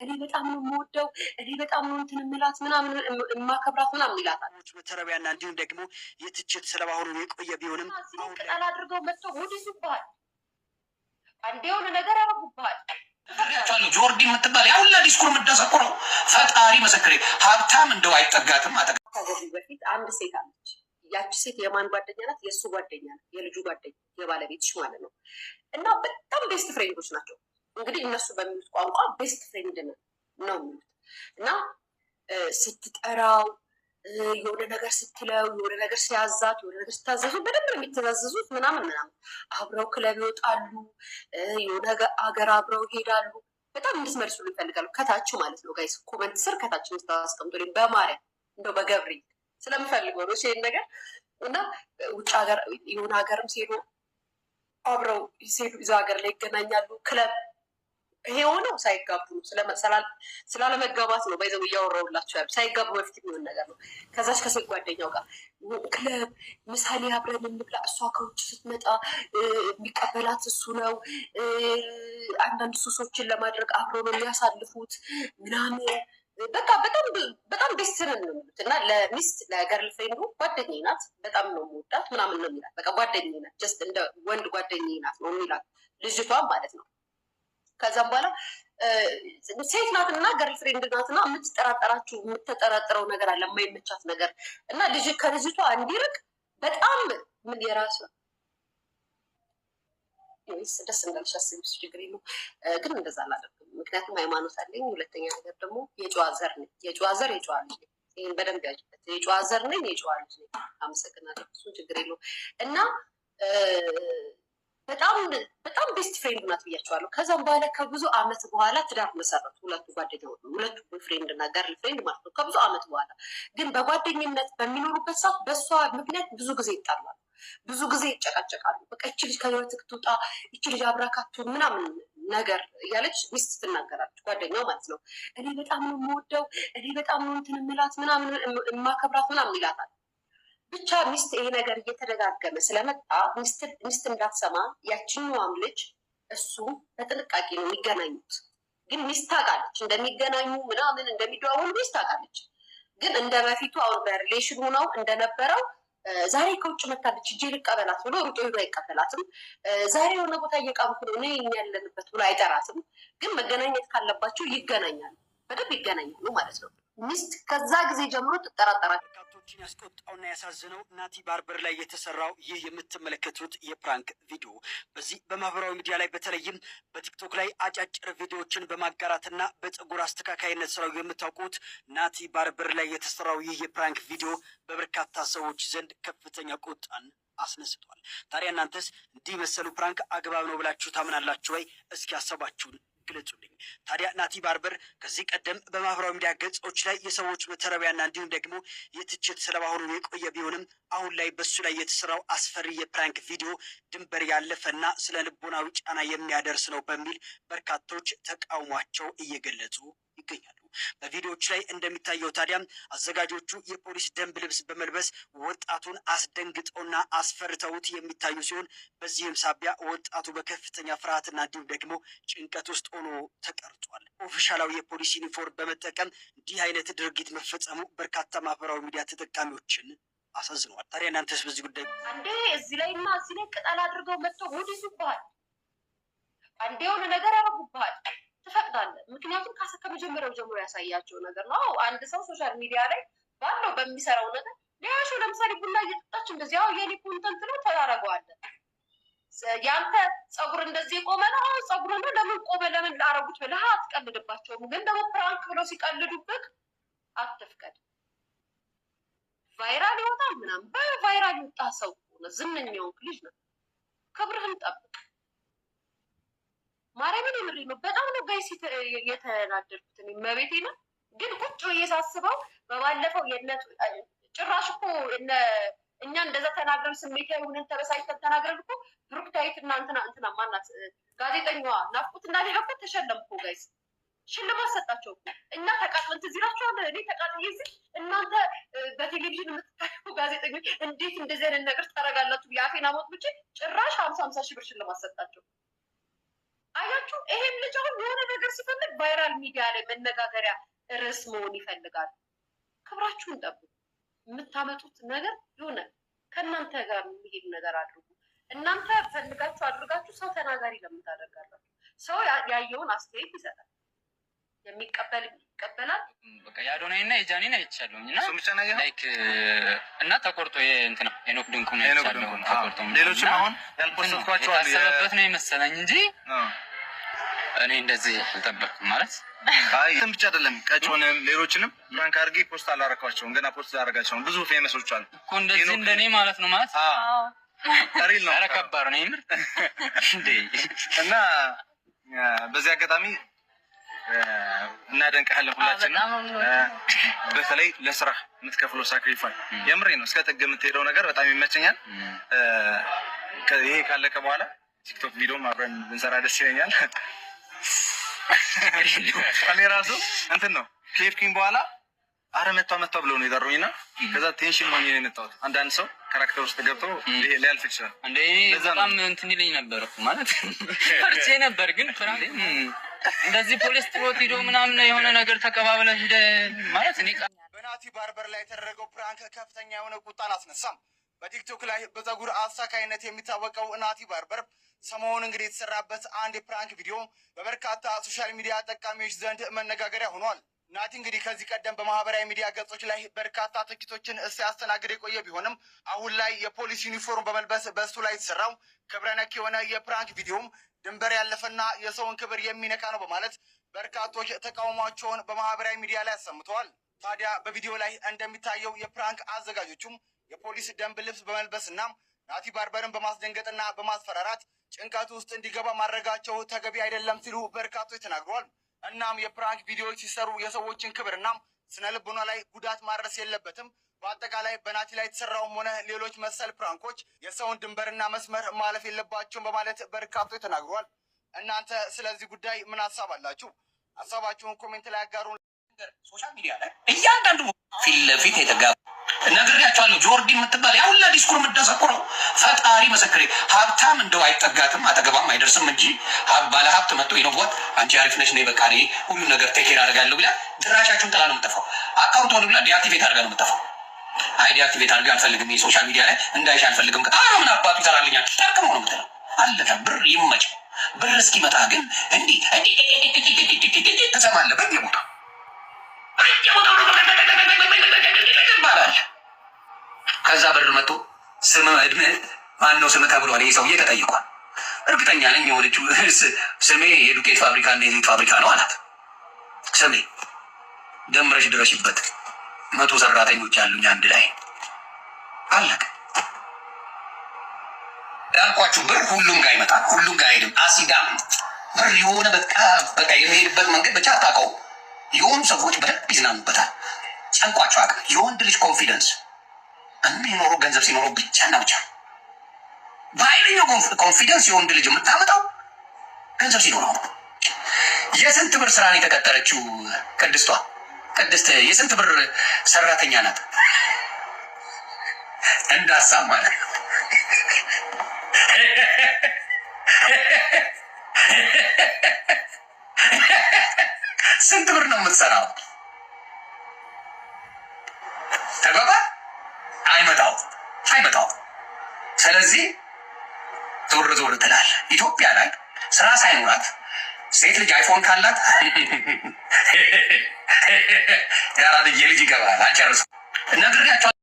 እኔ በጣም ነው የምወደው፣ እኔ በጣም ነው እንትን የምላት ምናምን የማከብራት ምናምን ይላታል። በተረቢያና እንዲሁም ደግሞ የትችት ሰለባ ሆኖ የቆየ ቢሆንም አሁን ቅጠል አድርገው መጥተው ሙድ ይዙብሃል። አንዴ የሆነ ነገር ያረጉብሃል። ጆርዲ የምትባል ያ ሁላ ዲስኩር የምትደሰኩረው ፈጣሪ መሰክሬ ሀብታም እንደው አይጠጋትም። ከዚህ በፊት አንድ ሴት አለች። ያቺ ሴት የማን ጓደኛ ናት? የእሱ ጓደኛ ናት፣ የልጁ ጓደኛ፣ የባለቤትሽ ማለት ነው። እና በጣም ቤስት ፍሬንዶች ናቸው። እንግዲህ እነሱ በሚሉት ቋንቋ ቤስት ፍሬንድ ነው የሚሉት። እና ስትጠራው የሆነ ነገር ስትለው የሆነ ነገር ሲያዛት የሆነ ነገር ስታዘዙ በደንብ ነው የሚተዛዘዙት ምናምን ምናምን። አብረው ክለብ ይወጣሉ፣ የሆነ ሀገር አብረው ይሄዳሉ። በጣም እንድትመልሱ ይፈልጋሉ ከታች ማለት ነው ጋይስ። ኮመንት ስር ከታች ስታስቀምጡልኝ በማርያም እንደው በገብሪ ስለምፈልገው ነው ይሄን ነገር። እና ውጭ ሀገር የሆነ ሀገርም ሲሄዱ አብረው ሲሄዱ እዛ ሀገር ላይ ይገናኛሉ። ክለብ ይሄ ሆነው ሳይጋቡ ነው። ስላለመጋባት ነው ባይዘው እያወራሁላችሁ ያሉ። ሳይጋቡ በፊት የሚሆን ነገር ነው። ከዛች ከሴት ጓደኛው ጋር ክለብ ምሳሌ አብረን እንብላ። እሷ ከውጭ ስትመጣ የሚቀበላት እሱ ነው። አንዳንድ ሱሶችን ለማድረግ አብረው ነው የሚያሳልፉት ምናምን። በቃ በጣም ደስ ነን ነው የሚሉት። እና ለሚስት ለገርል ፍሬንዱ ጓደኛዬ ናት በጣም ነው የምወዳት ምናምን ነው የሚላት። በቃ ጓደኛዬ ናት፣ ጀስት እንደ ወንድ ጓደኛዬ ናት ነው የሚላት ልጅቷም ማለት ነው። ከዛም በኋላ ሴት ናትና ገርል ፍሬንድ ናትና የምትጠራጠረው ነገር አለ፣ የማይመቻት ነገር እና ከልጅቷ እንዲርቅ በጣም ምን የራሱ ደስ እንዳልሽ አስቢስ ችግር የለው። ግን እንደዛ አላደርግም፣ ምክንያቱም ሃይማኖት አለኝ። ሁለተኛ ነገር ደግሞ የጨዋ ዘር ነኝ። የጨዋ ዘር የጨዋ ልጅ ነኝ። ይህን በደንብ ያጅበት። የጨዋ ዘር ነኝ፣ የጨዋ ልጅ ነኝ። አመሰግናለሁ። እሱን ችግር የለው እና በጣም ቤስት ፍሬንድ ናት ብያቸዋለሁ። ከዛም በኋላ ከብዙ አመት በኋላ ትዳር መሰረቱ። ሁለቱ ጓደኛው ሁለቱ ፍሬንድ እና ገርል ፍሬንድ ማለት ነው። ከብዙ አመት በኋላ ግን በጓደኝነት በሚኖሩበት ሰዓት በእሷ ምክንያት ብዙ ጊዜ ይጣላሉ፣ ብዙ ጊዜ ይጨቃጨቃሉ። በቃ ይቺ ልጅ ከህይወትህ ትውጣ፣ ይቺ ልጅ አብራካችሁ ምናምን ነገር እያለች ሚስት ትናገራለች፣ ጓደኛው ማለት ነው። እኔ በጣም ነው የምወደው፣ እኔ በጣም ነው እንትን የምላት ምናምን የማከብራት ምናምን ይላታል። ብቻ ሚስት ይሄ ነገር እየተደጋገመ ስለመጣ ሚስት እንዳትሰማ ያችኛዋም ልጅ እሱ በጥንቃቄ ነው የሚገናኙት። ግን ሚስት ታውቃለች እንደሚገናኙ ምናምን እንደሚደዋወሉ ሚስት ታውቃለች። ግን እንደ በፊቱ አሁን በሪሌሽን ሆነው እንደነበረው ዛሬ ከውጭ መታለች እጄ ልቀበላት ብሎ ሩጦ ሄዶ አይቀበላትም። ዛሬ የሆነ ቦታ እየቃምኩ ነው እኔ ያለንበት ብሎ አይጠራትም። ግን መገናኘት ካለባቸው ይገናኛሉ፣ በደንብ ይገናኛሉ ማለት ነው። ሚስት ከዛ ጊዜ ጀምሮ ትጠራጠራል። በርካቶችን ያስቆጣውና ያሳዝነው ናቲ ባርበር ላይ የተሰራው ይህ የምትመለከቱት የፕራንክ ቪዲዮ በዚህ በማህበራዊ ሚዲያ ላይ በተለይም በቲክቶክ ላይ አጫጭር ቪዲዮዎችን በማጋራትና በፀጉር አስተካካይነት ስራው የምታውቁት ናቲ ባርበር ላይ የተሰራው ይህ የፕራንክ ቪዲዮ በበርካታ ሰዎች ዘንድ ከፍተኛ ቁጣን አስነስቷል። ታዲያ እናንተስ እንዲህ መሰሉ ፕራንክ አግባብ ነው ብላችሁ ታምናላችሁ ወይ? እስኪ ሀሳባችሁን ግለጹልኝ። ታዲያ ናቲ ባርበር ከዚህ ቀደም በማህበራዊ ሚዲያ ገጾች ላይ የሰዎች መተረቢያና እንዲሁም ደግሞ የትችት ሰለባ ሆኖ የቆየ ቢሆንም አሁን ላይ በሱ ላይ የተሰራው አስፈሪ የፕራንክ ቪዲዮ ድንበር ያለፈና ስለ ልቦናዊ ጫና የሚያደርስ ነው በሚል በርካቶች ተቃውሟቸው እየገለጹ ይገኛሉ። በቪዲዮዎች ላይ እንደሚታየው ታዲያም አዘጋጆቹ የፖሊስ ደንብ ልብስ በመልበስ ወጣቱን አስደንግጠውና አስፈርተውት የሚታዩ ሲሆን በዚህም ሳቢያ ወጣቱ በከፍተኛ ፍርሃትና እንዲሁም ደግሞ ጭንቀት ውስጥ ሆኖ ተቀርጿል። ኦፊሻላዊ የፖሊስ ዩኒፎርም በመጠቀም እንዲህ አይነት ድርጊት መፈጸሙ በርካታ ማህበራዊ ሚዲያ ተጠቃሚዎችን አሳዝነዋል። ታዲያ እናንተስ በዚህ ጉዳይ አንዴ እዚህ ላይ እና እዚህ ላይ ቅጠል አድርገው መጥተው ሙድ ይዙብሃል፣ አንዴ የሆነ ነገር ያረጉብሃል፣ ትፈቅዳለህ? ምክንያቱም ከመጀመሪያው ጀምሮ ያሳያቸው ነገር ነው። አንድ ሰው ሶሻል ሚዲያ ላይ ባለው በሚሰራው ነገር ሊያሹ ለምሳሌ ቡና እየጠጣች እንደዚህ ያው የኔ ኮንተንት ነው ተዳረገዋለን። ያንተ ፀጉር እንደዚህ የቆመ ነው ፀጉር ነው ለምን ቆመ ለምን ላረጉት ብለህ አትቀልድባቸውም። ግን ደግሞ ፕራንክ ብለው ሲቀልዱብህ አትፍቀድ። ቫይራል ይወጣል ምናምን በቫይራል ይወጣ ሰው ሆነ ዝነኛው ልጅ ነው። ክብርህን ጠብቅ። ማርያምን የምሬ ነው። በጣም ነው ጋይስ የተናደድኩት እኔ መቤቴ ነው። ግን ቁጭ ብዬ ሳስበው በባለፈው ጭራሽ እኮ እኛ እንደዛ ተናግረን ስሜታዊ ሆነን ተበሳጭተን ተናግረን እኮ ብሩክታይት እና እንትና ማናት ጋዜጠኛዋ ናፍቁትና ሌላ እኮ ተሸለምኩ ጋይስ፣ ሽልማት ሰጣቸው እኮ። እኛ ተቃጥለን ትዝ ይላችኋል። እኔ ተቃጥዬ እዚህ እናንተ በቴሌቪዥን የምትታዩ ጋዜጠኞች እንዴት እንደዚህ አይነት ነገር ታደርጋላችሁ? የአፌን አሞት ብቻ ጭራሽ 50 ሺህ ብር ሽልማት ሰጣቸው። አያችሁ፣ ይሄም ልጅ አሁን የሆነ ነገር ሲፈልግ ቫይራል ሚዲያ ላይ መነጋገሪያ ርዕስ መሆን ይፈልጋል። ክብራችሁን ጠብቁ። የምታመጡት ነገር የሆነ ከእናንተ ጋር የሚሄድ ነገር አድርጉ። እናንተ ፈልጋችሁ አድርጋችሁ ሰው ተናጋሪ ለምን ታደርጋላችሁ? ሰው ያየውን አስተያየት ይሰጣል። የሚቀበል ይቀበላል። በቃ የአዶናይና የጃኒን አይቻለሁኝ እና ላይክ እና ተቆርጦ እንትና ሄኖክ ድንቁ ነው አይቻለሁ። ተቆርጦ ሌሎችም አሁን ያልፖስትኳቸው አለ ያሰበበት ነው የመሰለኝ እንጂ እኔ እንደዚህ አልጠበቅኩም። ማለት አይ እንትን ብቻ አይደለም፣ ቀጮንም ሌሎችንም ፍራንክ አድርጌ ፖስት አላረኳቸውም። ገና ፖስት አላረጋቸውም። ብዙ ፌመሶች አሉ እኮ እንደዚህ እንደኔ ማለት ነው። ማለት ሪል ነው። ኧረ ከባድ ነው የምር እንዴ። እና በዚህ አጋጣሚ እናደንቅሃለን ሁላችንም። በተለይ ለስራ የምትከፍለው ሳክሪፋይ የምሬ ነው። እስከ ጥግ የምትሄደው ነገር በጣም ይመቸኛል። ይሄ ካለቀ በኋላ ቲክቶክ ቪዲዮም አብረን ብንሰራ ደስ ይለኛል። እኔ ራሱ እንትን ነው ከሄድኩኝ በኋላ አረ መጣ ብለው ነው የጠሩኝ እና ከዛ ቴንሽን ሆኜ ነው የመጣሁት። አንዳንድ ሰው ካራክተር ውስጥ ገብቶ ይሄ ሊያልፍ ይችላል። እንዴ በጣም እንትን ይለኝ ነበር ማለት ፈርቼ ነበር። ግን እንደዚህ ፖሊስ ጥሮት ሂዶ ምናምን የሆነ ነገር ተቀባብለ ሂደ ማለት እኔ በናቲ ባርበር ላይ የተደረገው ፕራንክ ከፍተኛ የሆነ ቁጣን አስነሳም። በቲክቶክ ላይ በፀጉር አሳካይነት የሚታወቀው ናቲ ባርበር ሰሞኑን እንግዲህ የተሰራበት አንድ የፕራንክ ቪዲዮ በበርካታ ሶሻል ሚዲያ ጠቃሚዎች ዘንድ መነጋገሪያ ሆኗል። ናቲ እንግዲህ ከዚህ ቀደም በማህበራዊ ሚዲያ ገጾች ላይ በርካታ ትችቶችን ሲያስተናግድ የቆየ ቢሆንም አሁን ላይ የፖሊስ ዩኒፎርም በመልበስ በሱ ላይ የተሰራው ክብረ ነክ የሆነ የፕራንክ ቪዲዮም ድንበር ያለፈና የሰውን ክብር የሚነካ ነው በማለት በርካቶች ተቃውሟቸውን በማህበራዊ ሚዲያ ላይ አሰምተዋል። ታዲያ በቪዲዮ ላይ እንደሚታየው የፕራንክ አዘጋጆቹም የፖሊስ ደንብ ልብስ በመልበስና ናቲ ባርበርን በማስደንገጥና በማስፈራራት ጭንቀት ውስጥ እንዲገባ ማድረጋቸው ተገቢ አይደለም ሲሉ በርካቶች ተናግረዋል። እናም የፕራንክ ቪዲዮዎች ሲሰሩ የሰዎችን ክብርና ስነ ልቦና ላይ ጉዳት ማድረስ የለበትም። በአጠቃላይ በናቲ ላይ የተሰራውም ሆነ ሌሎች መሰል ፕራንኮች የሰውን ድንበርና መስመር ማለፍ የለባቸውም በማለት በርካቶች ተናግረዋል። እናንተ ስለዚህ ጉዳይ ምን ሀሳብ አላችሁ? ሀሳባችሁን ኮሜንት ላይ ያጋሩ። ሶሻል ሚዲያ ላይ እያንዳንዱ ፊት ለፊት የተጋባ ነግሬያቸዋለሁ። ጆርዲ የምትባል ያ ሁላ ዲስኩር የምትደሰኩረው ፈጣሪ ምስክሬ፣ ሀብታም እንደው አይጠጋትም አጠገባም አይደርስም እንጂ ባለ ሀብት መጥቶ ይነጓት አንቺ አሪፍ ነሽ ነይ በቃ እኔ ሁሉም ነገር ቴኬር አደርጋለሁ ብላ ድራሻችሁን ጥላ ነው የምጠፋው። አካውንት ሆነ ብላ ዲአክቲቬት አድርጋ ነው የምጠፋው። አይ ዲአክቲቬት አድርጋ አልፈልግም ሶሻል ሚዲያ ላይ እንዳይሽ አልፈልግም። ምን አባቱ ይሰራልኛል? ጠርቅሞ ነው የምትለው። አለቀ። ብር ይመጭ። ብር እስኪመጣ ግን እንዲህ ትሰማለህ በየቦታው ይባላል። ከዛ ብር መጥቶ ስም እድሜ ማነው ስም ተብሏል። ይህ ሰውዬ ተጠይቋል። እርግጠኛ ነኝ የሆነችው ስሜ የዱቄት ፋብሪካ እና የዘይት ፋብሪካ ነው አላት። ስሜ ደምረሽ ድረሽበት 100 ሰራተኞች ያሉኝ አንድ ላይ አለቀ። ያልኳችሁ ብር ሁሉም ጋር ይመጣል፣ ሁሉም ጋር አይሄድም። አሲዳም ብር የሆነ በቃ የሚሄድበት መንገድ ብቻ አታውቀው። የሆኑ ሰዎች በደንብ ይዝናኑበታል። ጨንቋቸው አቅም የወንድ ልጅ ኮንፊደንስ የሚኖረው ገንዘብ ሲኖረው ብቻና ብቻ። በኃይለኛው ኮንፊደንስ የወንድ ልጅ የምታመጣው ገንዘብ ሲኖረው ነው። የስንት ብር ስራን የተቀጠረችው ቅድስት የስንት ብር ሰራተኛ ናት? እንዳሳብ ማለት ነው። ስንት ብር ነው የምትሰራው? ተገባ አይመጣው። ስለዚህ ዞር ትላል። ኢትዮጵያ ላይ ስራ ሳይኖራት ሴት ልጅ አይፎን ካላት ያራድዬ ልጅ ይገባል። አልጨርሰው ነግሬያቸዋለሁ።